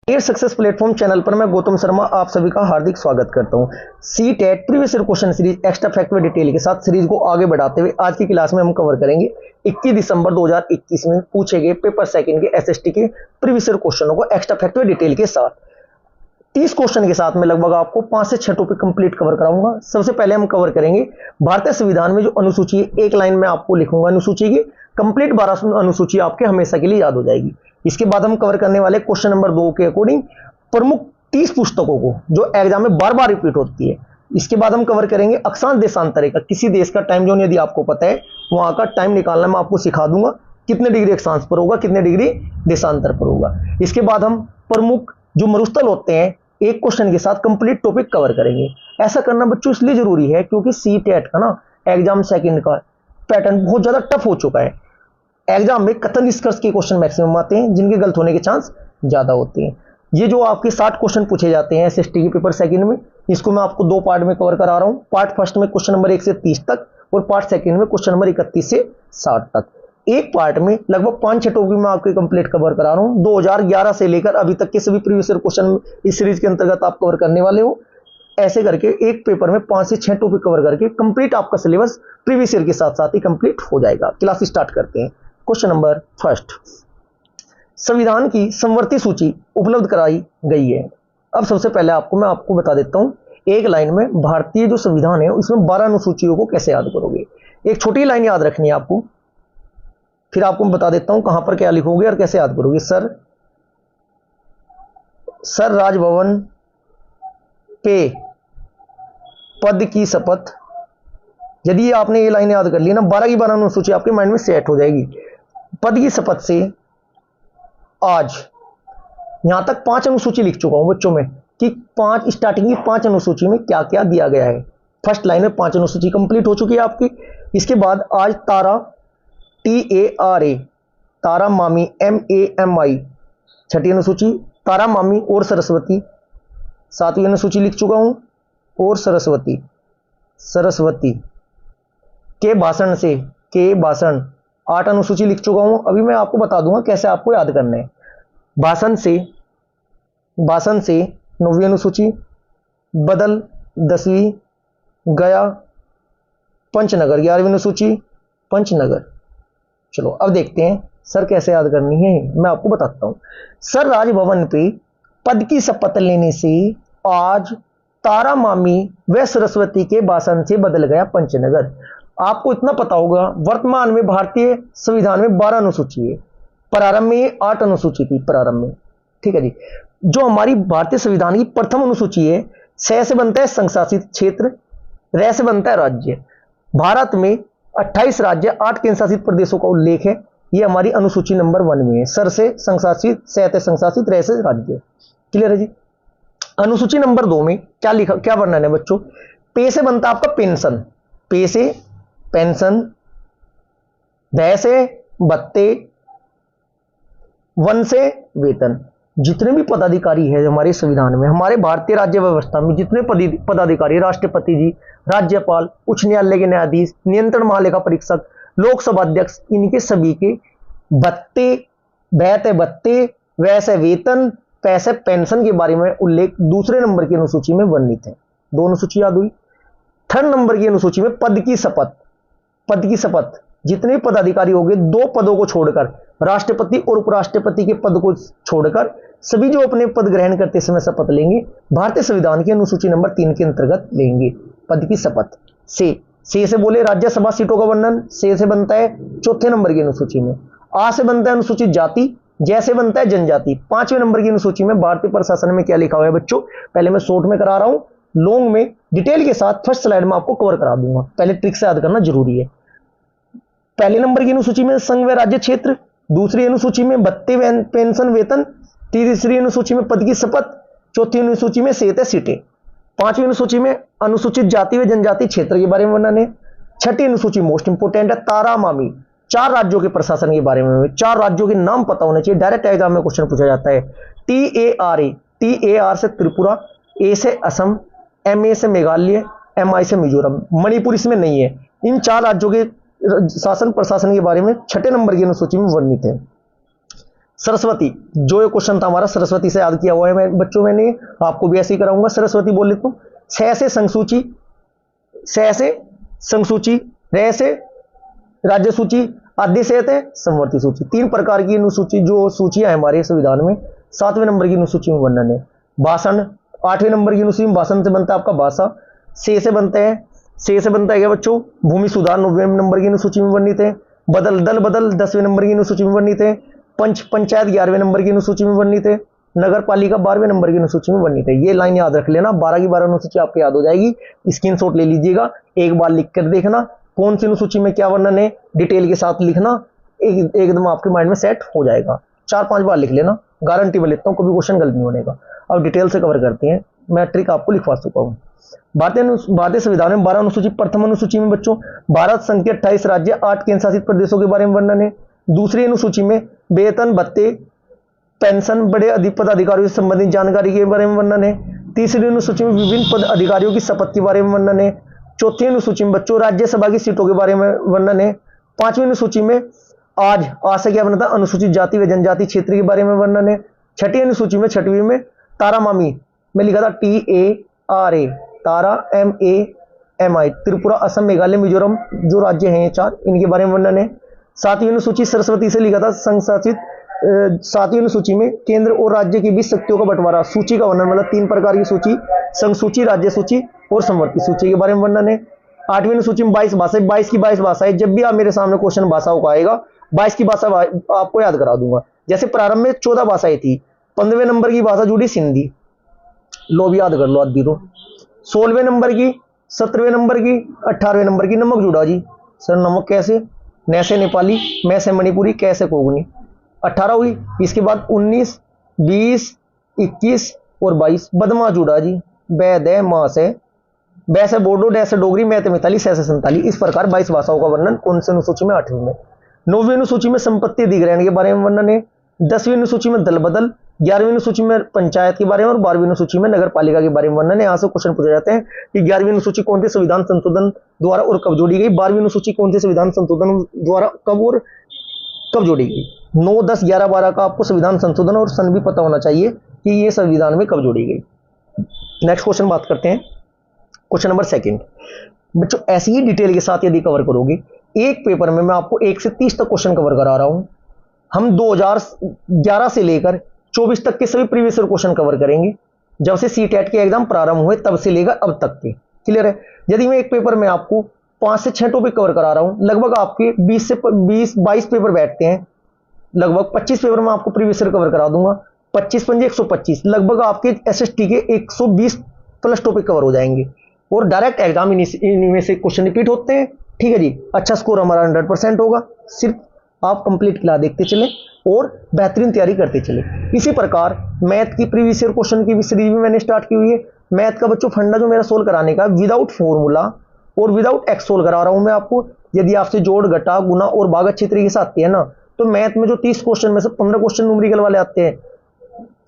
Air success platform channel पर मैं गौतम शर्मा आप सभी का हार्दिक स्वागत करता हूं। C TET previous year question series extra fact व डिटेल के साथ सीरीज को आगे बढ़ाते हुए आज की क्लास में हम कवर करेंगे 21 दिसंबर 2021 में पूछे गए पेपर सेकंड के एसएसटी के प्रीवियस ईयर क्वेश्चनों को एक्स्ट्रा फैक्ट व डिटेल के साथ 30 क्वेश्चन के साथ में लगभग आपको 5 से 6 टॉपिक कंप्लीट कवर कराऊंगा। सबसे पहले हम कवर करेंगे भारतीय संविधान में जो अनुसूची है, एक लाइन में आपको लिखूंगा अनुसूची की कंप्लीट 12 अनुसूची आपके हमेशा के लिए याद हो जाएगी। इसके बाद हम कवर करने वाले क्वेश्चन नंबर 2 के अकॉर्डिंग प्रमुख 30 पुस्तकों को जो एग्जाम में बार बार रिपीट होती है। इसके बाद हम कवर करेंगे अक्षांश देशांतरे का, किसी देश का टाइम जोन यदि आपको पता है वहां का टाइम निकालना मैं आपको सिखा दूंगा, कितने डिग्री अक्षांश पर होगा, कितने डिग्री देशांतर पर होगा। इसके बाद हम प्रमुख जो मरुस्थल होते हैं एक क्वेश्चन के साथ कंप्लीट टॉपिक कवर करेंगे। ऐसा करना बच्चों इसलिए जरूरी है क्योंकि सी टेट का ना एग्जाम सेकंड का पैटर्न बहुत ज्यादा टफ हो चुका है। एग्जाम में कथन निष्कर्ष के क्वेश्चन मैक्सिमम आते हैं जिनके गलत होने के चांस ज्यादा होते हैं। ये जो आपके 60 क्वेश्चन पूछे जाते हैं एसएसटी के पेपर सेकंड में, इसको मैं आपको 2 पार्ट में कवर करा रहा हूं। पार्ट फर्स्ट में क्वेश्चन नंबर 1 से 30 तक और पार्ट सेकंड में क्वेश्चन नंबर 31 से 60 तक। एक पार्ट में लगभग 5-6 टॉपिक में आपके कंप्लीट कवर करा रहा हूं। 2011 से लेकर अभी तक के सभी प्रीवियस ईयर क्वेश्चन इस सीरीज के अंतर्गत आप कवर करने वाले हो। ऐसे करके एक पेपर में 5 से 6 टॉपिक कवर करके कंप्लीट आपका सिलेबस प्रीवियस ईयर के साथ साथ ही कंप्लीट हो जाएगा। क्लास स्टार्ट करते हैं। क्वेश्चन नंबर फर्स्ट, संविधान की समवर्ती सूची उपलब्ध कराई गई है। अब सबसे पहले मैं आपको बता देता हूं एक लाइन में भारतीय जो संविधान है उसमें 12 अनुसूचियों को कैसे याद करोगे। एक छोटी लाइन याद रखनी है आपको, फिर आपको मैं बता देता हूं कहां पर क्या लिखोगे और कैसे याद करोगे। सर राजभवन पे पद की शपथ। यदि आपने ये लाइन याद कर ली ना 12 की 12 अनुसूची आपके माइंड में सेट हो जाएगी। पद की शपथ से आज यहां तक 5 अनुसूची लिख चुका हूं बच्चों में कि 5 स्टार्टिंग की 5 अनुसूची में क्या क्या दिया गया है। फर्स्ट लाइन में 5 अनुसूची कंप्लीट हो चुकी है आपकी। इसके बाद आज तारा TARA, तारा मामी MAMI, छठी अनुसूची। तारा मामी और सरस्वती 7वीं अनुसूची लिख चुका हूं। और सरस्वती के भाषण से, के भाषण 8 अनुसूची लिख चुका हूं। अभी मैं आपको बता दूंगा कैसे आपको याद करना है। भाषण से 9वीं अनुसूची। बदल 10वीं। गया पंचनगर 11वीं अनुसूची, पंचनगर। चलो अब देखते हैं सर कैसे याद करनी है, मैं आपको बताता हूं। सर राजभवन पे पद की शपथ लेने से आज तारा मामी व सरस्वती के भाषण से बदल गया पंचनगर। आपको इतना पता होगा वर्तमान में भारतीय संविधान में 12 अनुसूची है। प्रारंभ में 8 अनुसूची थी प्रारंभ में, ठीक है जी। जो हमारी भारतीय संविधान की प्रथम अनुसूची है, स से बनता है संघ शासित क्षेत्र, र से बनता है राज्य। भारत में 28 राज्य 8 केंद्र शासित प्रदेशों का उल्लेख है। यह हमारी अनुसूची नंबर 1 में है। सर से संघ शासित, स से संघ शासित, र से राज्य। क्लियर है जी। अनुसूची नंबर 2 में क्या वर्णन है बच्चों। पे से बनता है आपका पेंशन, पे से पेंशन, भ से भत्ते, वन से वेतन। जितने भी पदाधिकारी है हमारे संविधान में, हमारे भारतीय राज्य व्यवस्था में जितने पदाधिकारी, राष्ट्रपति जी, राज्यपाल, उच्च न्यायालय के न्यायाधीश, नियंत्रण महालेखा परीक्षक, लोकसभा अध्यक्ष, इनके सभी के भत्ते, भत्ते भत्ते, वैसे वेतन, पैसे पेंशन के बारे में उल्लेख दूसरे नंबर की अनुसूची में वर्णित है। 2 अनुसूची याद हुई। 3rd नंबर की अनुसूची में पद की शपथ, पद की शपथ जितने पदाधिकारी होंगे 2 पदों को छोड़कर, राष्ट्रपति और उपराष्ट्रपति के पद को छोड़कर सभी जो अपने पद ग्रहण करते समय शपथ लेंगे भारतीय संविधान की अनुसूची नंबर 3 के अंतर्गत लेंगे पद की शपथ। से बोले राज्यसभा सीटों का वर्णन, से बनता है 4थे नंबर की अनुसूची में। आ से बनता है अनुसूचित जाति, जैसे बनता है जनजाति। 5वें नंबर की अनुसूची में भारतीय प्रशासन में क्या लिखा हुआ है बच्चों, पहले मैं शॉर्ट में करा रहा हूं, लॉन्ग में डिटेल के साथ फर्स्ट स्लाइड में आपको कवर करा दूंगा। पहले ट्रिक से याद करना जरूरी है। पहले नंबर की अनुसूची में संघ व राज्य क्षेत्र, दूसरी अनुसूची में भत्ते पेंशन वेतन, तीसरी अनुसूची में पद की शपथ, चौथी अनुसूची में सेहत सीटें, 5वीं अनुसूची में अनुसूचित जाति व जनजाति क्षेत्र के बारे में वर्णन है। 6ठी अनुसूची मोस्ट इंपोर्टेंट है, तारा मामी 4 राज्यों के प्रशासन के बारे में। 4 राज्यों के नाम पता होने चाहिए, डायरेक्ट एग्जाम में क्वेश्चन पूछा जाता है। TAR से त्रिपुरा, A से असम, MA से मेघालय, MI से मिजोरम। मणिपुर इसमें नहीं है। इन 4 राज्यों के शासन प्रशासन के बारे में 6ठे नंबर की अनुसूची में वर्णित है। सरस्वती, जो ये क्वेश्चन था हमारा सरस्वती से याद किया हुआ है मैं बच्चों, मैंने आपको भी ऐसे ही कराऊंगा। सरस्वती बोल लेता हूं। छ से संसूची, स से संसूची, र से राज्य सूची, आदि से है समवर्ती सूची। तीन प्रकार की अनुसूची जो सूचियां है हमारे संविधान में। 7वें नंबर की अनुसूची में वर्णन है। भाषण, 8वें नंबर की अनुसूची में भाषण से बनता है आपका भाषा। से बनता है, से बनता है क्या बच्चों, भूमि सुधार 9वें नंबर की अनुसूची में वर्णित है। बदल, दल बदल 10वें नंबर की अनुसूची में वर्णित है। पंचायत 11वें नंबर की अनुसूची में वर्णित है। नगर पालिका 12वें नंबर की अनुसूची में वर्णित है। ये लाइन याद रख लेना, 12 की 12 अनुसूची आपको याद हो जाएगी। स्क्रीनशॉट ले लीजिएगा, एक बार लिख कर देखना कौन सी अनुसूची में क्या वर्णन है, डिटेल के साथ लिखना, एकदम आपके माइंड में सेट हो जाएगा। 4-5 बार लिख लेना, गारंटी में लेता हूं कभी क्वेश्चन गलत नहीं होने का। अब डिटेल से कवर करते हैं, मैं ट्रिक आपको लिखवा चुका हूं। भारतीय संविधान में 12 अनुसूची। प्रथम अनुसूची में बच्चों भारत संघ के 28 राज्य 8 केंद्र शासित प्रदेशों के बारे में वर्णन है। दूसरी अनुसूची में वेतन, भत्ते, पेंशन, बड़े पदाधिकारियों से संबंधित जानकारी के बारे में वर्णन है। तीसरी अनुसूची में विभिन्न पद अधिकारियों की शपथ के बारे में वर्णन है। चौथी अनुसूची में बच्चों राज्यसभा की सीटों के बारे में वर्णन है। 5वीं अनुसूची में आज से क्या बनता है, अनुसूचित जाति व जनजाति क्षेत्र के बारे में वर्णन है। 6ठी अनुसूची में 6वीं में तारा मामी में लिखा था TARA, तारा MAMI, त्रिपुरा, असम, मेघालय, मिजोरम जो राज्य हैं ये 4, इनके बारे में वर्णन है। 7वीं अनुसूची सरस्वती से लिखा था संघ शासित। 7वीं अनुसूची में केंद्र और राज्य के बीच शक्तियों का बंटवारा, सूची का वर्णन, मतलब 3 प्रकार की सूची, संघ सूची, राज्य सूची और समवर्ती सूची के बारे में वर्णन है। 8वीं अनुसूची में 22 भाषाएं, 22 की 22 भाषाएं। जब भी आप मेरे सामने क्वेश्चन भाषाओं का आएगा 22 की भाषा आपको याद करा दूंगा। जैसे प्रारंभ में 14 भाषाएं थी, 15वें नंबर की भाषा जुड़ी सिंधी, लो भी याद कर लो आदि तो। 16वें नंबर की, 17वें नंबर की, 18वें नंबर की नमक जुड़ा जी। सर नमक कैसे, न से नेपाली, मैं से मणिपुरी, कैसे कोगनी, 18 हुई। इसके बाद 19, 20, 21 और 22 बदमा जुड़ा जी। बैद है, मां से, बै से बोडो, डै से डोगरी, मैं से मिताली, सै से संताली। इस प्रकार 22 भाषाओं का वर्णन कौन से अनुसूची में, 8वीं में। 9वीं अनुसूची में संपत्ति अधिग्रहण के बारे में वर्णन है। 10वीं अनुसूची में दल बदल, 11वीं अनुसूची में पंचायत के बारे में और 12वीं अनुसूची में नगर पालिका के बारे में वर्णन है। यहाँ से क्वेश्चन पूछे जाते हैं कि 11वीं अनुसूची कौन से संविधान संशोधन द्वारा और कब जोड़ी गई, 12वीं अनुसूची कौन से संविधान संशोधन द्वारा कब और कब जोड़ी गई। 9, 10, 11, 12 का आपको संविधान संशोधन और सन भी पता होना चाहिए कि ये संविधान में कब जोड़ी गई। नेक्स्ट क्वेश्चन बात करते हैं, क्वेश्चन नंबर 2। बच्चों ऐसी ही डिटेल के साथ यदि कवर करोगे, एक पेपर में मैं आपको 1 से 30 तक क्वेश्चन कवर करा रहा हूं। हम 2011 से लेकर 24 तक के सभी प्रीवियस ईयर क्वेश्चन कवर करेंगे, जब से CTET के एग्जाम प्रारंभ हुए तब से लेकर अब तक के। क्लियर है। यदि मैं एक पेपर में आपको 5 से 6 टॉपिक कवर करा रहा हूं, लगभग आपके 20 से 22 पेपर बैठते हैं, लगभग 25 पेपर में आपको प्रीवियस ईयर कवर करा दूंगा। 25 पंजे 125, लगभग आपके SST के 120 प्लस टॉपिक कवर हो जाएंगे और डायरेक्ट एग्जाम इनमें से क्वेश्चन रिपीट होते हैं। ठीक है जी, अच्छा स्कोर हमारा 100% होगा। सिर्फ आप कंप्लीट क्लास देखते चले और बेहतरीन तैयारी करते चले। इसी प्रकार मैथ की प्रीवियस ईयर क्वेश्चन की भी सीरीज भी मैंने स्टार्ट की हुई है। मैथ का बच्चों फंडा जो मेरा सोल्व कराने का विदाउट फॉर्मूला और विदाउट एक्स सोल्व करा रहा हूं मैं आपको। यदि आपसे जोड़, घटा, गुना और भाग अच्छी तरीके से आती है ना, तो मैथ में जो 30 क्वेश्चन में से 15 क्वेश्चन न्यूमेरिकल वाले आते हैं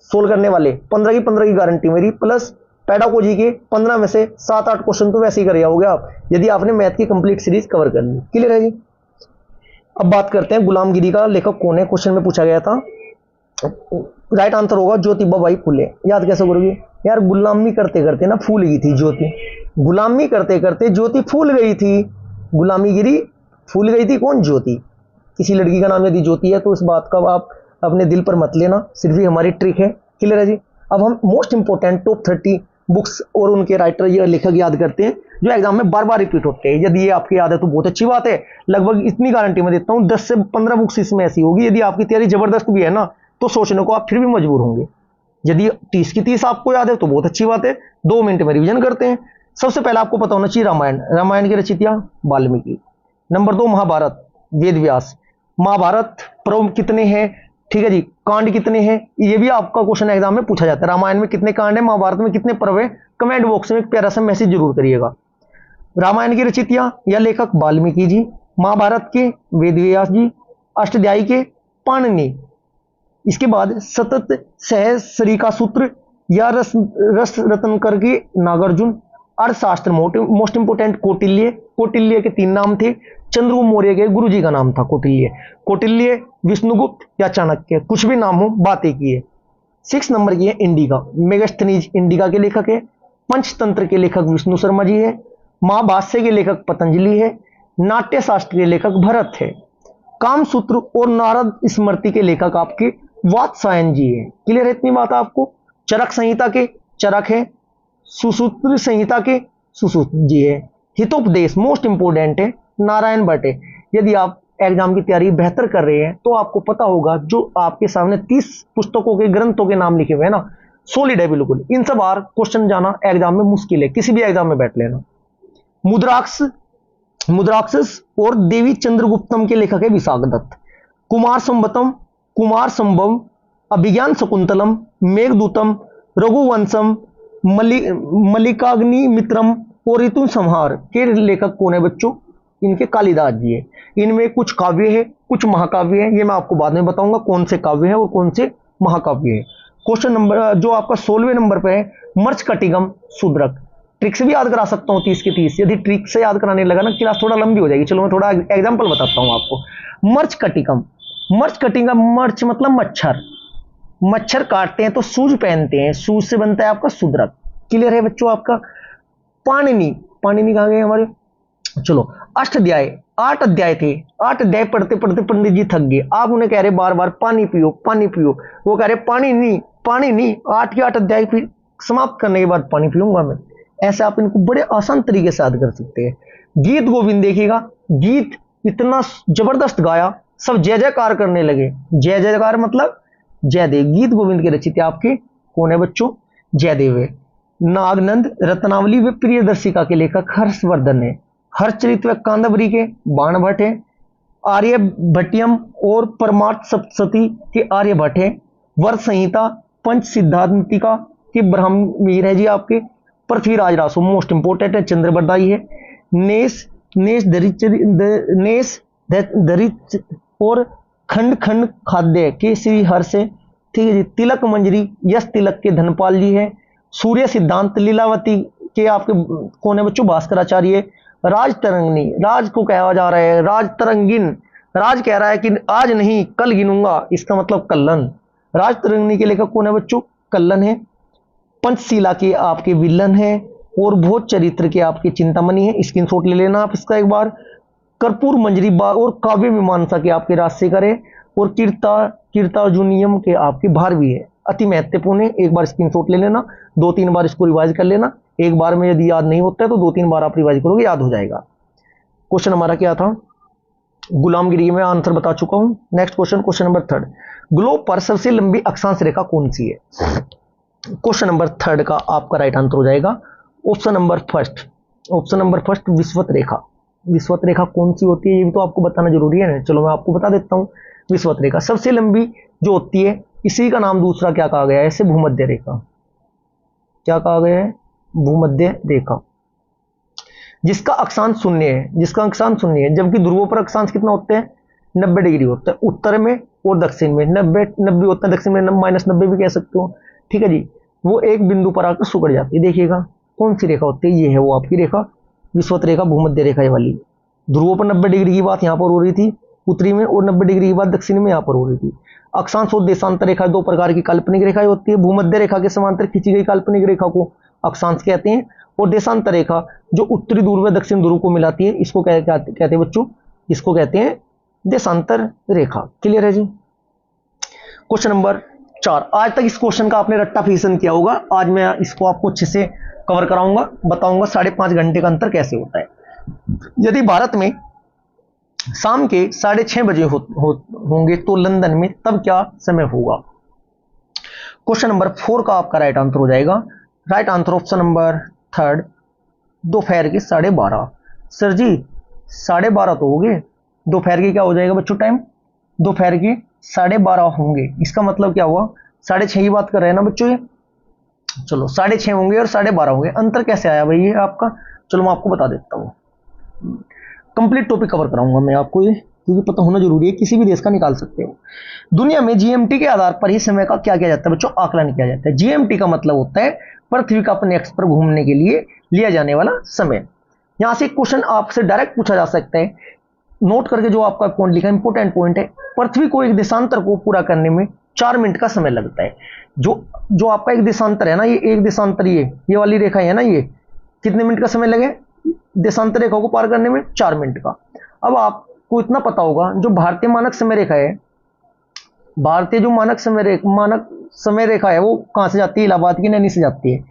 सोल्व करने वाले, 15 की गारंटी मेरी, प्लस पेडागोजी के 15 में से 7-8 क्वेश्चन तो वैसे ही कर जाओगे आप, यदि आपने मैथ की कंप्लीट सीरीज कवर कर ली। क्लियर है जी। अब बात करते हैं गुलामगिरी का लेखक कौन है, क्वेश्चन में पूछा गया था। राइट आंसर होगा ज्योतिबा बाई फुले। याद कैसे करोगे यार, गुलामी करते करते ना फूल गई थी ज्योति, गुलामी करते करते ज्योति फूल गई थी, गुलामी गिरी फूल गई थी, कौन, ज्योति। किसी लड़की का नाम यदि ज्योति है तो इस बात का आप अपने दिल पर मत लेना, सिर्फ ही हमारी ट्रिक है। क्लियर है जी। अब हम मोस्ट इंपोर्टेंट टॉप 30 बुक्स और उनके राइटर या लेखक याद करते हैं जो एग्जाम में बार बार रिपीट होते हैं। यदि ये आपकी याद है तो बहुत अच्छी बात है, लगभग इतनी गारंटी मैं देता हूं 10 से 15 बुक्स इसमें ऐसी होगी। यदि आपकी तैयारी जबरदस्त भी है ना, तो सोचने को आप फिर भी मजबूर होंगे। यदि 30 की 30 आपको याद है तो बहुत अच्छी बात है। 2 मिनट में रिवीजन करते हैं। सबसे पहले आपको पता होना चाहिए रामायण, रामायण की रचयिता वाल्मीकि। नंबर 2 महाभारत, वेद व्यास। महाभारत पर्व कितने हैं, ठीक है जी, कांड कितने हैं, ये भी आपका क्वेश्चन एग्जाम में पूछा जाता है। रामायण में कितने कांड है, महाभारत में कितने पर्व है, कमेंट बॉक्स में एक प्यारा सा मैसेज जरूर करिएगा। रामायण की रचयिता या लेखक वाल्मीकि जी, महाभारत के वेद व्यास जी, अष्टाध्यायी के पाणिनि। इसके बाद सतत सहस्रिका सूत्र या रस रत्नकर के नागार्जुन, अर्थशास्त्र मोस्ट इंपोर्टेंट कौटिल्य, कौटिल्य के 3 नाम थे, चंद्रगुप्त मौर्य के गुरुजी का नाम था कौटिल्य, कौटिल्य, विष्णुगुप्त या चाणक्य, कुछ भी नाम हो, बात एक ही है। 6 नंबर की है इंडिका, मेगास्थनीज इंडिका के लेखक है। पंचतंत्र के लेखक विष्णु शर्मा जी है। महाभाष्य के लेखक पतंजलि है। नाट्य शास्त्र के लेखक भरत है। कामसूत्र और नारद स्मृति के लेखक आपके वात्सायन जी है। क्लियर है इतनी बात आपको। चरक संहिता के चरक है। सुसूत्र संहिता के सुसूत जी है। हितोपदेश मोस्ट इंपोर्टेंट है, नारायण भट्ट है। यदि आप एग्जाम की तैयारी बेहतर कर रहे हैं तो आपको पता होगा जो आपके सामने 30 पुस्तकों के ग्रंथों के नाम लिखे हुए हैं ना, सॉलिड है बिल्कुल। इन सब बार क्वेश्चन जाना एग्जाम में मुश्किल है, किसी भी एग्जाम में बैठ लेना। मुद्राक्षस और देवी चंद्रगुप्तम के लेखक है विशाखदत्त। कुमार संभव, अभिज्ञान शकुंतलम, मेघदूतम, रघुवंशम, मल्लिकाग्नि मित्रम और ऋतु संहार के लेखक कौन है बच्चों? इनके कालिदास जी है। इनमें कुछ काव्य है, कुछ महाकाव्य है, ये मैं आपको बाद में बताऊंगा कौन से काव्य है और कौन से महाकाव्य है। क्वेश्चन नंबर जो आपका 16वें नंबर पे है, मर्चकटिगम शूद्रक। ट्रिक से भी याद करा सकता हूँ 30 के 30। यदि ट्रिक से याद कराने लगा ना क्लास थोड़ा लंबी हो जाएगी। चलो मैं थोड़ा एग्जाम्पल बताता हूँ आपको। मर्चकटिगम, मर्च मतलब मच्छर, मच्छर काटते हैं तो सूज पहनते हैं, सूज से बनता है आपका शूद्रक। क्लियर है बच्चों आपका। पाणिनि कहाँ गए हमारे? चलो अष्टाध्याय, 8 अध्याय थे। 8 अध्याय पढ़ते पढ़ते पंडित जी थक गए। आप उन्हें कह रहे बार बार पानी पियो पानी पियो, वो कह रहे पानी नहीं 8 के 8 अध्याय फिर समाप्त करने के बाद पानी पीऊंगा मैं। ऐसे आप इनको बड़े आसान तरीके से याद कर सकते हैं। गीत गोविंद देखिएगा, गीत इतना जबरदस्त गाया, सब जय जयकार करने लगे। जय जयकार मतलब जयदेव। गीत गोविंद के रचित आपके कौन है बच्चों? जयदेव है। नागनंद, रत्नावली व प्रियदर्शिका के लेखक हर्षवर्धन है। हर्षचरित व कांदबरी के बाणभट्ट है। आर्यभट्टियम और परमार्थ सप्तशती के आर्यभट्ट है। वर संहिता पंच सिद्धांतिका के ब्रह्मवीर है जी आपके। पृथ्वीराज रासो मोस्ट इंपोर्टेंट है, चंद्रबरदाई है। नेस दरिच और खंड खंड खाद्य के श्री हर्ष है। ठीक है जी। तिलक मंजरी यश तिलक के धनपाल जी है। सूर्य सिद्धांत लीलावती के आपके कौन है बच्चों? भास्कराचार्य। राज तरंगिनी, राज को कहा जा रहा है राज तरंगिन, राज कह रहा है कि आज नहीं कल गिनूंगा, इसका मतलब कल्लन। राज तरंगिनी के लेखक कौन है बच्चों? कल्लन है। पंचशीला के आपके विलन है और भोज चरित्र के आपके चिंतामणि है। स्क्रीनशॉट ले लेना आप इसका एक बार। कर्पूर मंजरी और काव्य मीमांसा के आपके राजशेखर है और कीर्तार्जुनियम के आपके भारवी है। अति महत्वपूर्ण है, एक बार स्क्रीनशॉट ले लेना, 2-3 बार इसको रिवाइज कर लेना। एक बार में यदि याद नहीं होता है तो 2-3 बार आप रिवाइज करोगे, याद हो जाएगा। क्वेश्चन हमारा क्या था? गुलामगिरी में आंसर बता चुका हूं। नेक्स्ट क्वेश्चन नंबर 3, ग्लोब पर सबसे लंबी अक्षांश रेखा कौन सी है? क्वेश्चन नंबर 3 का आपका राइट आंसर हो जाएगा ऑप्शन नंबर फर्स्ट विषुवत रेखा। विषुवत रेखा कौन सी होती है ये भी तो आपको बताना जरूरी है ना। चलो मैं आपको बता देता हूं। विषुवत रेखा सबसे लंबी जो होती है, इसी का नाम दूसरा क्या कहा गया है? इसे भूमध्य रेखा। क्या कहा गया है? भूमध्य रेखा। जिसका अक्षांश शून्य है, जबकि ध्रुवों पर अक्षांश कितना होते हैं? 90 डिग्री होता है, उत्तर में और दक्षिण में 90 होता है, दक्षिण में -90 भी कह सकते हो। ठीक है जी। वो एक बिंदु पर आकर सुकड़ जाती है। देखिएगा कौन सी रेखा होती है? ये है वो आपकी रेखा, विषुवत रेखा, भूमध्य रेखा वाली। ध्रुवों पर 90 डिग्री की बात यहां पर हो रही थी उत्तरी में, और 90 डिग्री की बात दक्षिण में यहां पर हो रही थी। अक्षांश और देशांतर रेखा 2 प्रकार की काल्पनिक रेखाएं होती है। भूमध्य रेखा के समांतर खींची गई काल्पनिक रेखा को अक्षांश कहते हैं, और देशांतर रेखा जो उत्तरी ध्रुव व दक्षिण ध्रुव को मिलाती है, इसको कहते हैं बच्चों, इसको कहते हैं देशांतर रेखा। क्लियर है जी। क्वेश्चन नंबर 4, आज तक इस क्वेश्चन का आपने रट्टा फिशन किया होगा, आज मैं इसको आपको अच्छे से कवर कराऊंगा, बताऊंगा 5.5 घंटे का अंतर कैसे होता है। यदि भारत में शाम के 6:30 बजे होंगे तो लंदन में तब क्या समय होगा? क्वेश्चन नंबर 4 का आपका राइट आंसर हो जाएगा, राइट आंसर ऑप्शन नंबर 3, दोपहर के 12:30। सर जी 12:30 तो हो गए, दोपहर के क्या हो जाएगा बच्चों टाइम? दोपहर के 12:30 होंगे। इसका मतलब क्या हुआ? 6:30 की बात कर रहे हैं ना बच्चों ये। चलो 6:30 होंगे और 12:30 होंगे, अंतर कैसे आया भाई ये आपका? चलो मैं आपको बता देता हूँ, कंप्लीट टॉपिक कवर कराऊंगा मैं आपको ये। क्योंकि पता होना जरूरी है, किसी भी देश का निकाल सकते हो। दुनिया में जीएमटी के आधार पर ही समय का क्या किया जाता है बच्चों, आकलन किया जाता है। जीएमटी का मतलब होता है पृथ्वी का अपने एक्स पर घूमने के लिए लिया जाने वाला समय। यहां से एक क्वेश्चन आपसे डायरेक्ट पूछा जा सकता है, नोट करके जो आपका पॉइंट लिखा है, इंपोर्टेंट पॉइंट है। पृथ्वी को एक देशांतर को पूरा करने में 4 मिनट का समय लगता है। जो आपका एक देशांतर है ना, ये एक देशांतर, ये वाली रेखा है ना, ये कितने मिनट का समय लगे देशांतर रेखा को पार करने में, 4 मिनट का। अब आपको इतना पता होगा, जो भारतीय मानक समय रेखा है, भारतीय जो मानक समय रेखा है वो कहां से जाती है, इलाहाबाद की नैनी से जाती है।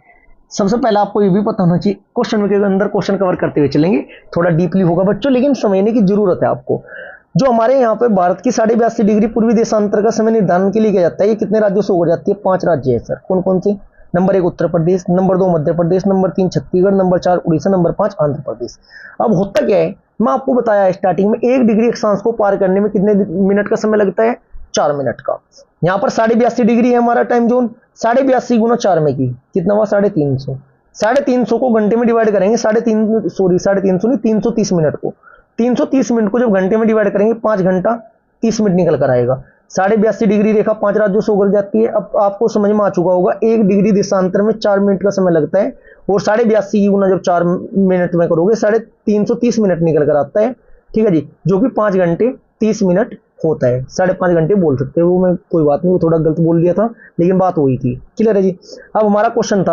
सबसे पहले आपको ये भी पता होना चाहिए, क्वेश्चन के अंदर क्वेश्चन कवर करते हुए चलेंगे, थोड़ा डीपली होगा बच्चों, लेकिन समझने की जरूरत है आपको। जो हमारे यहाँ पे भारत की 82.5 डिग्री पूर्वी देशांतर का समय निर्धारण के लिए किया जाता है, ये कितने राज्यों से हो जाती है, 5 राज्य है सर। कौन कौन से, number 1 Uttar Pradesh, number 2 Madhya Pradesh, number 3 Chhattisgarh, number 4 Orissa, number 5 Andhra Pradesh. अब होता क्या है, मैं आपको बताया स्टार्टिंग में, 1 डिग्री अक्षांश को पार करने में कितने मिनट का समय लगता है, 4 मिनट का। यहाँ पर 82.5 डिग्री है हमारा टाइम जोन, 82.5 गुना 4 में की कितना हुआ, 350। 350 को घंटे में डिवाइड करेंगे, 330 मिनट को, 330 मिनट को जब घंटे में डिवाइड करेंगे, 5 घंटा 30 मिनट निकल कर आएगा। 82.5 डिग्री रेखा 5 राज्यों से होकर जाती है। अब आपको समझ में आ चुका होगा, 1 डिग्री देशांतर में 4 मिनट का समय लगता है, और 82.5 की गुना जब 4 मिनट में करोगे 330 मिनट निकल कर आता है, ठीक है जी, जो कि 5 घंटे 30 मिनट होता है। 5.5 घंटे बोल सकते हो, वो मैं कोई बात नहीं, वो थोड़ा गलत बोल दिया था, लेकिन बात वही थी। क्लियर है जी। अब हमारा क्वेश्चन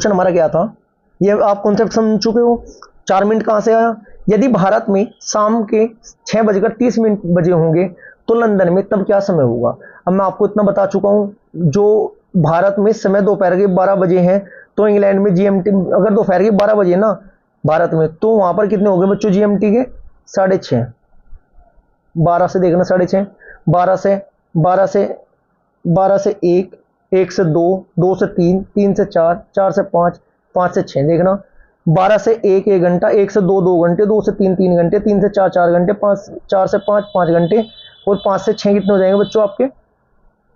हमारा क्या था, ये आप कॉन्सेप्ट समझ चुके हो। 4 मिनट कहां से आया, यदि भारत में शाम के 6:30 बजे होंगे तो लंदन में तब क्या समय होगा। अब मैं आपको इतना बता चुका हूं, जो भारत में समय दोपहर के 12 बजे हैं, तो इंग्लैंड में जीएमटी अगर दोपहर के 12 बजे ना भारत में, तो वहां पर कितने हो गए बच्चों जीएमटी के, 6:30। 12 से देखना 6:30, 12 से 1, 1 से 2, 2 से 3, 3 से 4, 4 से 5, 5 से 6 देखना, 12 से 1 1 घंटा, 1 से 2 2 घंटे, 2 से 3 3 घंटे, 3 से 4 4 घंटे, 4 से 5 5 घंटे, और 5 से 6 कितने हो जाएंगे बच्चों आपके,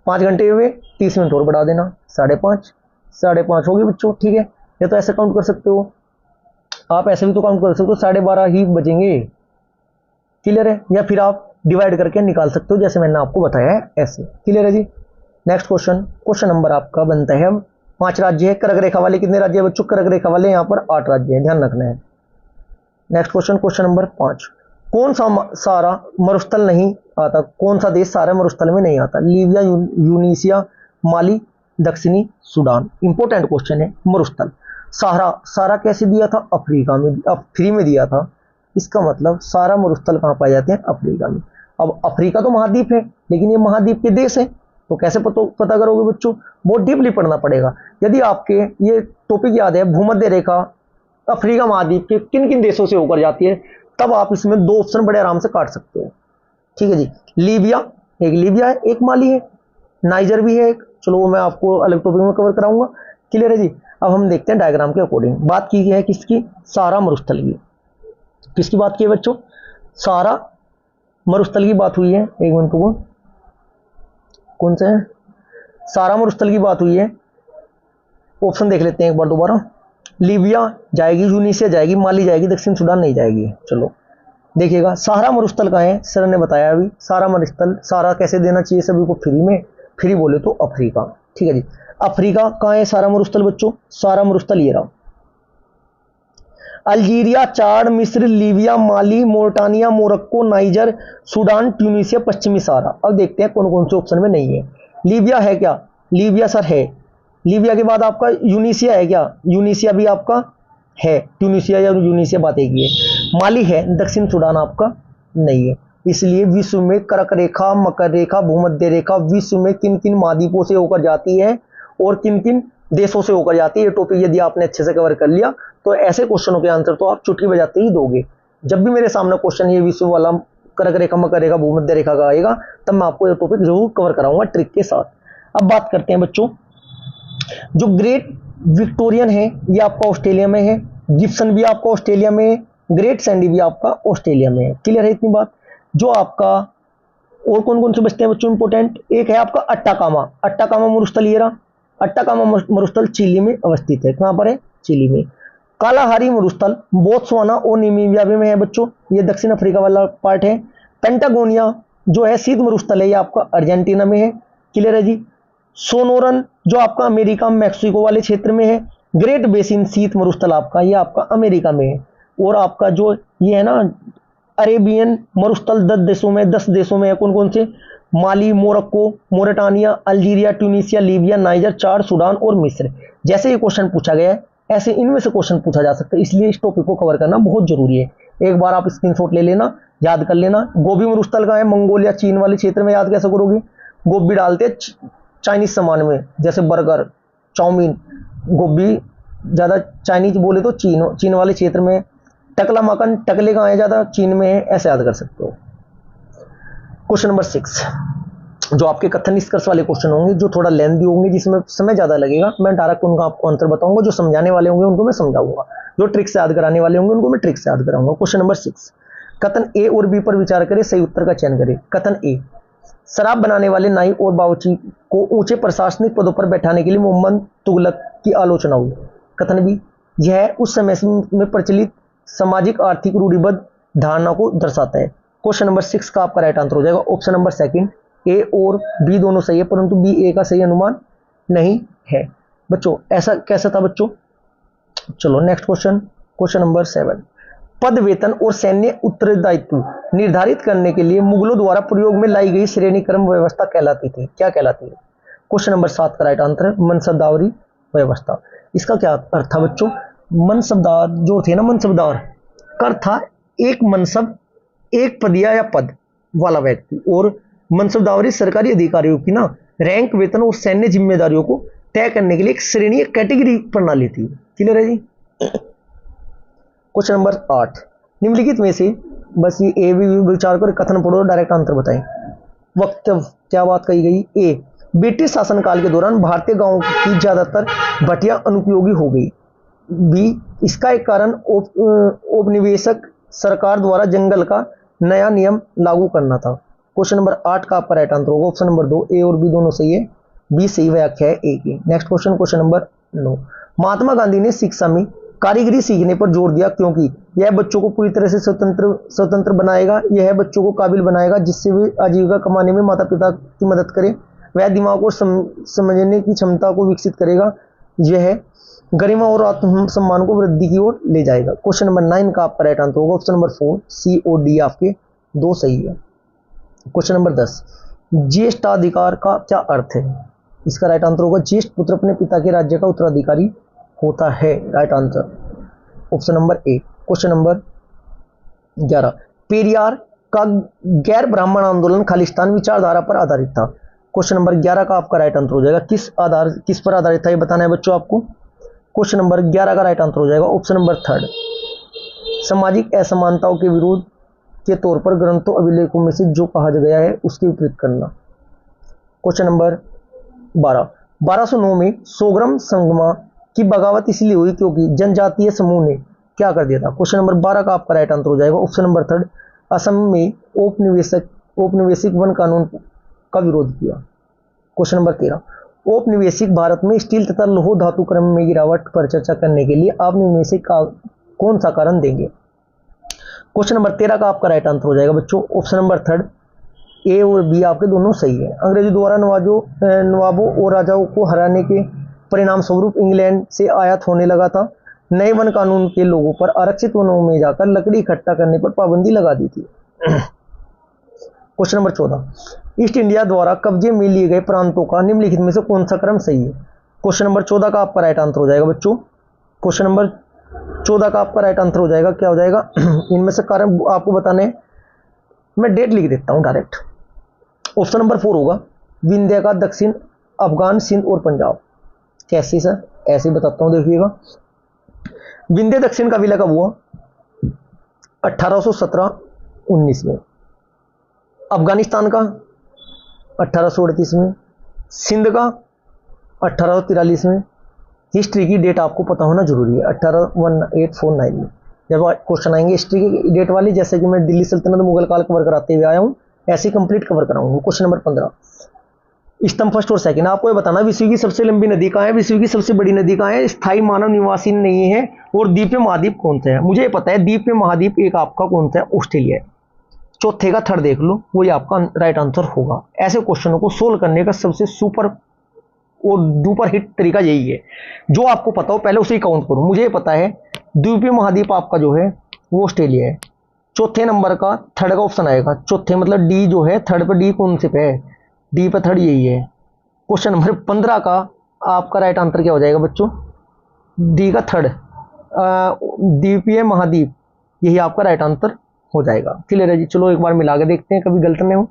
5 घंटे हुए, 30 मिनट और बढ़ा देना, 5.5 होगी बच्चों। ठीक है, या तो ऐसे काउंट कर सकते हो आप, ऐसे भी तो काउंट कर सकते हो, 12:30 ही बजेंगे। क्लियर है, या फिर आप डिवाइड करके निकाल सकते हो, जैसे मैंने आपको बताया है ऐसे। क्लियर है जी। नेक्स्ट क्वेश्चन नंबर आपका बनता है, 5 राज्य है, कर्क रेखा वाले कितने राज्य है बच्चों, कर्क रेखा वाले यहाँ पर 8 राज्य है, ध्यान रखना है। नेक्स्ट क्वेश्चन नंबर 5, कौन सा सारा मरुस्थल नहीं आता, कौन सा देश सारे मरुस्थल में नहीं आता, लीबिया, यूनीसिया, माली, दक्षिणी सूडान। इंपॉर्टेंट क्वेश्चन है। मरुस्थल, सारा कैसे दिया था, अफ्रीका में, फ्री में दिया था, इसका मतलब सारा मरुस्थल कहां पाए जाते हैं, अफ्रीका में। अब अफ्रीका तो महाद्वीप है, लेकिन ये महाद्वीप के देश है, तो कैसे पता करोगे बच्चों, बहुत डीपली पढ़ना पड़ेगा। यदि आपके ये टॉपिक याद है, भूमध्य रेखा अफ्रीका महाद्वीप के किन किन देशों से होकर जाती है, तब आप इसमें 2 ऑप्शन बड़े आराम से काट सकते हो। ठीक है जी, लीबिया, एक लीबिया है, एक माली है, नाइजर भी है एक, चलो वो मैं आपको अलग टॉपिक में कवर कराऊंगा। क्लियर है जी। अब हम देखते हैं डायग्राम के अकॉर्डिंग, बात की है किसकी, सारा मरुस्थल की। किसकी बात की है बच्चों, सारा मरुस्थल की बात हुई है। एक मिनट को, कौन सा है, सारा मरुस्थल की बात हुई है। ऑप्शन देख लेते हैं एक बार दोबारा, लीबिया जाएगी, यूनीसिया जाएगी, माली जाएगी, दक्षिण सूडान नहीं जाएगी। चलो देखिएगा, सारा मरुस्थल कहाँ है, सर ने बताया अभी, सारा मरुस्थल, सारा कैसे देना चाहिए सभी को, फ्री में, फ्री बोले तो अफ्रीका। ठीक है जी, अफ्रीका कहाँ है सारा मरुस्थल बच्चों, सारा मरुस्थल ये रहा, अल्जीरिया, चाड, मिस्र, लीबिया, माली, मोरटानिया, मोरक्को, नाइजर, सूडान, ट्यूनीसिया, पश्चिमी सहारा। अब देखते हैं कौन कौन से ऑप्शन में नहीं है। लीबिया है क्या, लीबिया सर है, लीबिया के बाद आपका यूनीसिया है क्या, यूनीसिया भी आपका है, ट्यूनीसिया या यूनीसिया बात एक ही है, माली है, दक्षिण सूडान आपका नहीं है। इसलिए विश्व में कर्क रेखा, मकर रेखा, भूमध्य रेखा विश्व में किन किन महाद्वीपों से होकर जाती है और किन किन देशों से होकर जाती है, ये टॉपिक यदि आपने अच्छे से कवर कर लिया तो ऐसे क्वेश्चनों के आंसर तो आप चुटकी बजाते ही दोगे। जब भी मेरे सामने क्वेश्चन ये विश्व वाला कर्क रेखा, मकर रेखा, भूमध्य रेखा का आएगा, तब मैं आपको ये टॉपिक जरूर कवर कराऊंगा ट्रिक के साथ। अब बात करते हैं बच्चों, जो ग्रेट विक्टोरियन है ये आपका ऑस्ट्रेलिया में है, गिब्सन भी आपका ऑस्ट्रेलिया में है, ग्रेट सैंडी भी आपका ऑस्ट्रेलिया में है। क्लियर है इतनी बात। जो आपका और कौन कौन से बचते हैं बच्चों इंपोर्टेंट, एक है आपका अट्टाकामा, अट्टाकामा मरुस्थल ये रहा, अट्टाकामा मरुस्थल चिली में अवस्थित है। कहां पर है, चिली में। कालाहारी मरुस्थल बोत्सवाना और नामीबिया में है बच्चों, ये दक्षिण अफ्रीका वाला पार्ट है। पेंटागोनिया जो है शीत मरुस्थल है, ये आपका अर्जेंटीना में है। क्लियर है जी। सोनोरन जो आपका अमेरिका मैक्सिको वाले क्षेत्र में है। ग्रेट बेसिन शीत मरुस्थल आपका ये आपका अमेरिका में है। और आपका जो ये है ना अरेबियन मरुस्थल 10 देशों में है। कौन कौन से? Mali, Morocco, Mauritania, Algeria, Tunisia, Libya, Niger, Chad, Sudan और मिस्र। जैसे ये क्वेश्चन पूछा गया है ऐसे इनमें से क्वेश्चन पूछा जा सकता है, इसलिए इस टॉपिक को कवर करना बहुत जरूरी है। एक बार आप स्क्रीनशॉट ले लेना, याद कर लेना। गोभी मरुस्थल का है मंगोलिया चीन वाले क्षेत्र में, याद कैसे करोगे? गोभी डालते हैं चाइनीज सामान में, जैसे बर्गर, चाउमीन। गोभी ज्यादा चाइनीज बोले तो चीन वाले क्षेत्र में। टकला मकन, टकले कहाँ है? ज्यादा चीन में है, ऐसे याद कर सकते हो। क्वेश्चन नंबर 6 जो आपके कथन निष्कर्ष वाले क्वेश्चन होंगे, जो थोड़ा लेंथी होंगे, जिसमें समय ज्यादा लगेगा, मैं डायरेक्ट उनका आपको आंसर बताऊंगा। जो समझाने वाले होंगे उनको मैं समझाऊंगा, जो ट्रिक से याद कराने वाले होंगे उनको मैं ट्रिक से याद कराऊंगा। क्वेश्चन नंबर 6, कथन ए और बी पर विचार करें, सही उत्तर का चयन करें। कथन ए, शराब बनाने वाले नाई और बावर्ची को ऊंचे प्रशासनिक पदों पर बैठाने के लिए मोहम्मद तुगलक की आलोचना हुई। कथन बी, यह उस समय में प्रचलित सामाजिक आर्थिक रूढ़िबद्ध धारणा को दर्शाता है। क्वेश्चन नंबर 6 का आपका राइट आंसर हो जाएगा ऑप्शन नंबर सेकंड, ए और बी दोनों सही है, परंतु बी ए का सही अनुमान नहीं है। बच्चों ऐसा कैसा था बच्चों? चलो नेक्स्ट क्वेश्चन, क्वेश्चन नंबर 7, पद, वेतन और सैन्य उत्तरदायित्व निर्धारित करने के लिए मुगलों द्वारा प्रयोग में लाई गई श्रेणी क्रम व्यवस्था कहलाती थी, क्या कहलाती है? क्वेश्चन नंबर 7 का राइट आंसर मनसबदारी व्यवस्था। इसका क्या अर्थ था बच्चों? मनसबदार जो थे ना, मनसबदार का अर्थ था एक मनसब, एक पदिया या पद वाला व्यक्ति, और मनसबदारी सरकारी अधिकारियों की ना रैंक, वेतन और सैन्य जिम्मेदारियों को तय करने के लिए एक श्रेणी, कैटेगरी प्रणाली थी। क्लियर है जी। क्वेश्चन नंबर 8, निम्नलिखित में से बस ये ए भी विचार कर कथन पढ़ो, डायरेक्ट आंसर बताएं। वक्तव्य क्या बात कही गई? ए, ब्रिटिश शासनकाल के दौरान भारतीय गांवों की ज्यादातर भटिया अनुपयोगी हो गई। बी, इसका एक कारण औपनिवेशिक सरकार द्वारा जंगल का नया नियम लागू करना था। क्वेश्चन नंबर 8 का आपका राइट आंसर होगा ऑप्शन नंबर 2, ए और बी दोनों सही है, बी सही व्याख्या है ए की। Next question, question number 9, Mahatma Gandhi ने शिक्षा में कारीगरी सीखने पर जोर दिया क्योंकि यह बच्चों को पूरी तरह से स्वतंत्र बनाएगा, यह बच्चों को काबिल बनाएगा जिससे वे आजीविका कमाने में माता पिता की मदद करें, वह दिमाग को समझने की क्षमता को विकसित करेगा, यह गरिमा और आत्मसम्मान को वृद्धि की ओर ले जाएगा। क्वेश्चन नंबर 9 का आपका राइट आंसर होगा ऑप्शन नंबर 4, सी और डी आपके दो सही है। क्वेश्चन नंबर 10, ज्येष्ठाधिकार का क्या अर्थ है? इसका राइट आंसर होगा ज्येष्ठ पुत्र अपने पिता के राज्य का उत्तराधिकारी होता है। राइट आंसर ऑप्शन नंबर ए। क्वेश्चन नंबर 11, पेरियार का गैर ब्राह्मण आंदोलन खालिस्तान विचारधारा पर आधारित था। क्वेश्चन नंबर 11 का आपका राइट आंसर हो जाएगा किस पर आधारित था ये बताना है बच्चों आपको। क्वेश्चन नंबर 11 का राइट आंसर हो जाएगा ऑप्शन नंबर 3, सामाजिक असमानताओं के विरोध के तौर पर ग्रंथों अभिलेखों में से जो कहा गया है उसके विपरीत करना। क्वेश्चन नंबर 12, 1209 में सोग्राम संगमा की बगावत इसलिए हुई क्योंकि जनजातीय समूह ने क्या कर दिया था। क्वेश्चन नंबर 12 का आपका राइट आंसर हो जाएगा ऑप्शन नंबर 3, असम में औपनिवेशिक वन कानून का विरोध किया। क्वेश्चन नंबर 13, औपनिवेशिक भारत में स्टील तथा लौह धातु क्रम में गिरावट पर चर्चा करने के लिए आप निम्न में से कौन सा कारण देंगे। क्वेश्चन नंबर 13 का आपका राइट आंसर हो जाएगा बच्चों ऑप्शन नंबर 3, ए और बी आपके दोनों सही है। अंग्रेजों द्वारा नवाबों और राजाओं को हराने के परिणाम स्वरूप इंग्लैंड से आयात होने लगा था। नए वन कानून के लोगों पर आरक्षित वनों में जाकर लकड़ी इकट्ठा करने पर पाबंदी लगा दी थी। क्वेश्चन नंबर 14, ईस्ट इंडिया द्वारा कब्जे में लिए गए प्रांतों का निम्नलिखित में से कौन सा क्रम सही है। क्वेश्चन नंबर 14 का आपका राइट आंसर हो जाएगा बच्चों, क्वेश्चन नंबर 14 का आपका राइट आंसर हो जाएगा, क्या हो जाएगा इनमें से कारण आपको बताने, मैं डेट लिख देता हूं डायरेक्ट। ऑप्शन नंबर 4 होगा विंध्य का दक्षिण, अफगान, सिंध और पंजाब। कैसे सर? ऐसे बताता हूं, देखिएगा। विंध्य दक्षिण का विलय कब हुआ? 1817-19 में। अफगानिस्तान का 1838 में, सिंध का 1843 में। हिस्ट्री की डेट आपको पता होना जरूरी है, 181849 में जब क्वेश्चन आएंगे हिस्ट्री की डेट वाली, जैसे कि मैं दिल्ली सल्तनत मुगल काल कवर कराते हुए आया हूं, ऐसे कंप्लीट कवर कराऊंगा। क्वेश्चन नंबर 15, स्तंभ फर्स्ट और सेकंड, आपको ये बताना विश्व की सबसे लंबी नदी कहाँ है, विश्व की सबसे बड़ी नदी कहाँ है, स्थायी मानव निवासी नहीं है, और द्वीप में महाद्वीप कौन सा है। मुझे पता है द्वीप में महाद्वीप एक आपका कौन सा है, ऑस्ट्रेलिया है। चौथे का थर्ड देख लो, वही आपका राइट आंसर होगा। ऐसे क्वेश्चनों को सोल्व करने का सबसे सुपर और डुपर हिट तरीका यही है। जो आपको पता हो पहले उसे काउंट करो। मुझे पता है द्वीपीय महाद्वीप आपका जो है वो ऑस्ट्रेलिया है। चौथे नंबर का थर्ड का ऑप्शन आएगा, चौथे मतलब डी जो है, थर्ड पे डी कौन से पे है, डी पे थर्ड यही है। क्वेश्चन नंबर 15 का आपका राइट आंसर क्या हो जाएगा बच्चों, डी का थर्ड, द्वीपीय महाद्वीप, यही आपका राइट आंसर हो जाएगा। क्लियर है जी। चलो एक बार मिला के देखते हैं, कभी गलत नहीं हो।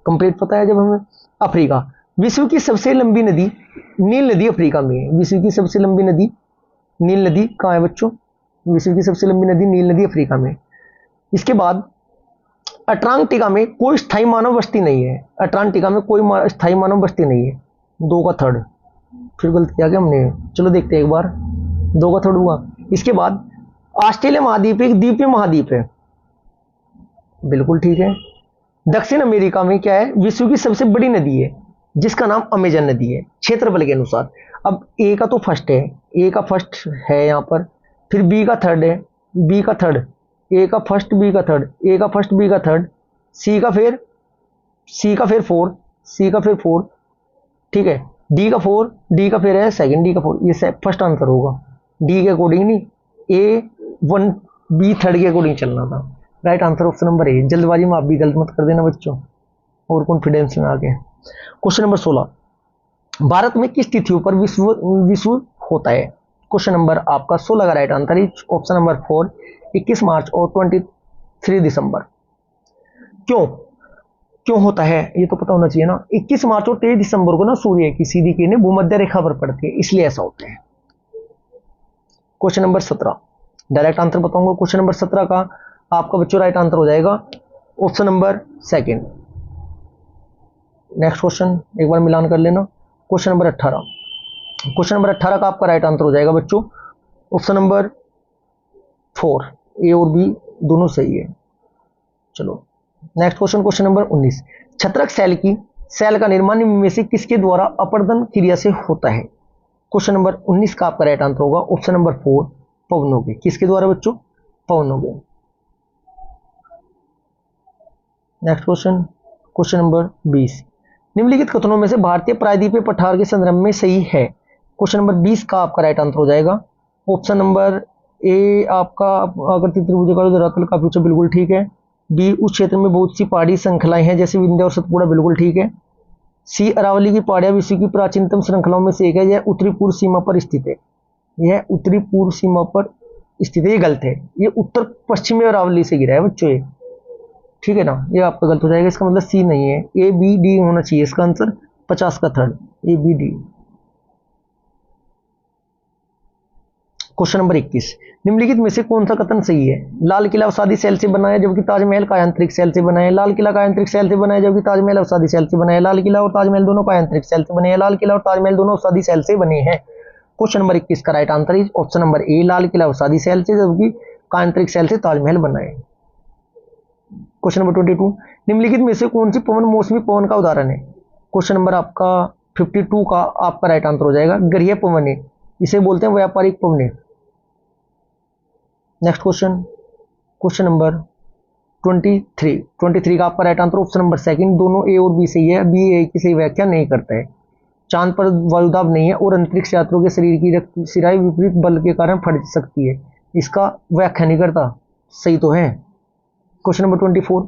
कंप्लीट पता है जब हमें। अफ्रीका, विश्व की सबसे लंबी नदी नील नदी अफ्रीका में है। विश्व की सबसे लंबी नदी नील नदी कहाँ है बच्चों, विश्व की सबसे लंबी नदी नील नदी अफ्रीका में। इसके बाद अटलांटिका में कोई स्थायी मानव बस्ती नहीं है। अटलांटिका में कोई स्थायी मानव बस्ती नहीं है। दो का थर्ड, फिर गलत किया क्या हमने, चलो देखते हैं एक बार। दो का थर्ड हुआ। इसके बाद ऑस्ट्रेलिया महाद्वीप एक द्वीपीय महाद्वीप है, बिल्कुल ठीक है। दक्षिण अमेरिका में क्या है, विश्व की सबसे बड़ी नदी है जिसका नाम अमेजन नदी है क्षेत्रफल के अनुसार। अब ए का तो फर्स्ट है, ए का फर्स्ट है यहाँ पर, फिर बी का थर्ड है, बी का थर्ड, ए का फर्स्ट बी का थर्ड, ए का फर्स्ट बी का थर्ड, सी का फिर फोर, सी का फिर फोर, ठीक है, डी का फोर, डी का फिर है सेकंड, डी का फोर, ये फर्स्ट आंसर होगा। डी के अकॉर्डिंग नहीं, ए वन बी थर्ड के अकॉर्डिंग चलना था। राइट आंसर ऑप्शन नंबर ए। जल्दबाजी में आप भी गलत मत कर देना बच्चों, और कॉन्फिडेंस में आगे। क्वेश्चन नंबर 16, भारत में किस तिथियों पर विश्व होता है। क्वेश्चन नंबर आपका 16 का राइट आंसर है ऑप्शन नंबर 4, 21 मार्च और 23 दिसंबर। क्यों होता है ये तो पता होना चाहिए ना। 21 मार्च और 23 दिसंबर को ना सूर्य की सीधी किरणें भूमध्य रेखा पर पड़ती है, इसलिए ऐसा होता है। क्वेश्चन नंबर 17, डायरेक्ट आंसर बताऊंगा। क्वेश्चन नंबर 17 का आपका बच्चों राइट आंसर हो जाएगा option number second. Next question एक बार मिलान कर लेना। क्वेश्चन नंबर 18, क्वेश्चन नंबर 18 का आपका राइट आंसर हो जाएगा बच्चों ऑप्शन नंबर 4, ए और बी दोनों सही है। चलो नेक्स्ट क्वेश्चन, क्वेश्चन नंबर 19, छत्रक सेल का निर्माण निम्न में से किसके द्वारा अपर्दन क्रिया से होता है। क्वेश्चन नंबर 19 का आपका राइट आंसर होगा ऑप्शन नंबर 4, पवनों के। किसके द्वारा बच्चों, पवनों के। नेक्स्ट क्वेश्चन, क्वेश्चन नंबर 20, निम्नलिखित कथनों में से भारतीय प्रायद्वीपीय पठार के संदर्भ में सही है। क्वेश्चन नंबर 20 का आपका राइट आंसर हो जाएगा ऑप्शन नंबर ए आपका आकृति त्रिभुजाकार धरातल का फ्यूचर, बिल्कुल ठीक है। बी, उस क्षेत्र में बहुत सी पहाड़ी श्रृंखलाएं हैं जैसे विंध्य और सतपुड़ा, बिल्कुल ठीक है। सी, अरावली की पहाड़ियां विश्व की प्राचीनतम श्रृंखलाओं में से एक है, यह उत्तरी पूर्व सीमा पर स्थित है। यह उत्तरी पूर्व सीमा पर स्थित है, ये गलत है, ये उत्तर पश्चिमी अरावली से गिरा है बच्चों ये, ठीक है ना, ये आपका गलत हो जाएगा। इसका मतलब सी नहीं है, ए बी डी होना चाहिए इसका आंसर, 50 का third, A B D. Question number 21, निम्नलिखित में से कौन सा कथन सही है। लाल किला अवसादी सेल से बना है जबकि ताजमहल कायांतरिक सेल से बना है। लाल किला कायांतरिक सेल से बना है जबकि ताजमहल अवसादी सेल से बना है। लाल किला और ताजमहल दोनों कायांतरिक सेल से बने हैं। लाल किला और ताजमहल दोनों अवसादी सेल से बने हैं। क्वेश्चन नंबर 21 का right answer is option number A, लाल किला अवसादी सेल से जबकि कायांतरिक सेल से ताजमहल बना है। क्वेश्चन नंबर 22, निम्नलिखित में से कौन सी पवन मौसमी पवन का उदाहरण है। क्वेश्चन नंबर आपका 52 का आपका राइट आंसर हो जाएगा गृह पवन है, इसे बोलते हैं व्यापारिक पवन। नेक्स्ट क्वेश्चन, क्वेश्चन नंबर 23 का आपका right answer option number second, दोनों ए और बी सही है। बी ए की सही व्याख्या नहीं करता है। चांद पर वायुदाब नहीं है और अंतरिक्ष यात्रियों के शरीर की रक्त सिराई विपरीत बल के कारण फट सकती है, इसका व्याख्या नहीं करता, सही तो है। क्वेश्चन नंबर 24,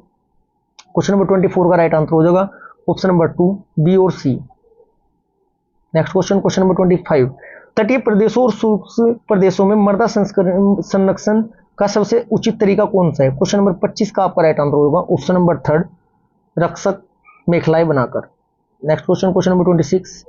क्वेश्चन नंबर 24 का राइट आंसर हो जाएगा ऑप्शन नंबर 2, बी और सी। नेक्स्ट क्वेश्चन, क्वेश्चन नंबर 25, तटीय प्रदेशों और सूक्ष्म प्रदेशों में मृदा संरक्षण का सबसे उचित तरीका कौन सा है। क्वेश्चन नंबर 25 का आपका राइट आंसर होगा ऑप्शन नंबर 3, रक्षक मेखलाएं बनाकर। नेक्स्ट क्वेश्चन, क्वेश्चन नंबर 26,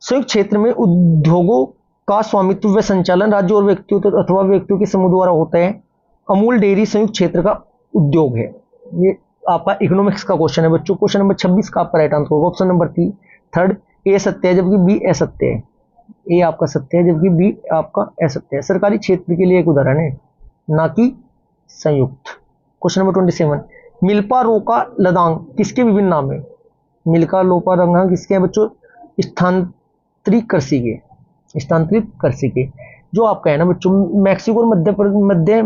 संयुक्त क्षेत्र में उद्योगों का स्वामित्व व संचालन राज्यों और व्यक्तियों अथवा व्यक्तियों के समूह द्वारा होता है। अमूल डेयरी संयुक्त क्षेत्र का उद्योग है। ये आपका इकोनॉमिक्स का क्वेश्चन है बच्चों। क्वेश्चन नंबर 26 का आपका राइट आंसर होगा ऑप्शन नंबर 3, ए सत्य है जबकि बी असत्य है। ए आपका सत्य है जबकि बी आपका असत्य है। सरकारी क्षेत्र के लिए एक उदाहरण है, ना कि संयुक्त। क्वेश्चन नंबर 27, मिल्पा रोका लदांग किसके विभिन्न नाम है। मिल्पा लोपा रंगा किसके हैं बच्चों, स्थानांतरित कृषि के। जो आपका है ना बच्चों, मैक्सिको और मध्य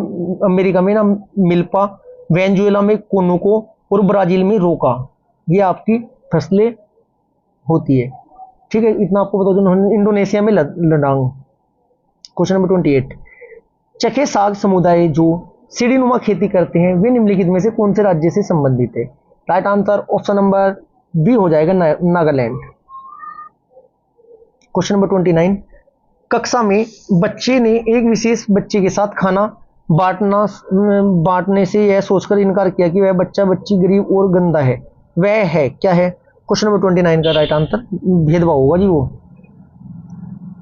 अमेरिका में ना मिल्पा वेनेजुएला में कोनोको और ब्राजील में रोका, ये आपकी फसलें होती है। ठीक है, इतना आपको बता दूं। इंडोनेशिया में लडांग। क्वेश्चन नंबर 28, चखे साग समुदाय जो सीढ़ीनुमा खेती करते हैं वे निम्नलिखित में से कौन से राज्य से संबंधित है? Right answer option number B हो जाएगा, नागालैंड। क्वेश्चन नंबर 29, कक्षा में बच्चे ने एक विशेष बच्चे के साथ खाना बांटने से यह सोचकर इनकार किया कि वह बच्ची गरीब और गंदा है। वह है क्या है? क्वेश्चन नंबर 29 का राइट आंसर भेदभाव होगा जी वो।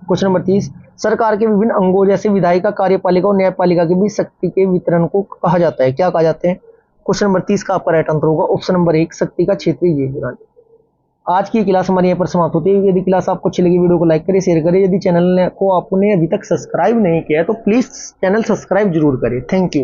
क्वेश्चन नंबर 30, सरकार के विभिन्न अंगों जैसे विधायिका, कार्यपालिका और न्यायपालिका के बीच शक्ति के वितरण को कहा जाता है, क्या कहा जाते हैं? क्वेश्चन नंबर 30 का आपका राइट आंसर होगा ऑप्शन नंबर 1, शक्ति का क्षेत्रीय वितरण। आज की क्लास हमारी यहाँ पर समाप्त होती है। यदि क्लास आपको अच्छी लगी, वीडियो को लाइक करें, शेयर करें। यदि चैनल को आपने अभी तक सब्सक्राइब नहीं किया है तो प्लीज चैनल सब्सक्राइब जरूर करें। Thank you.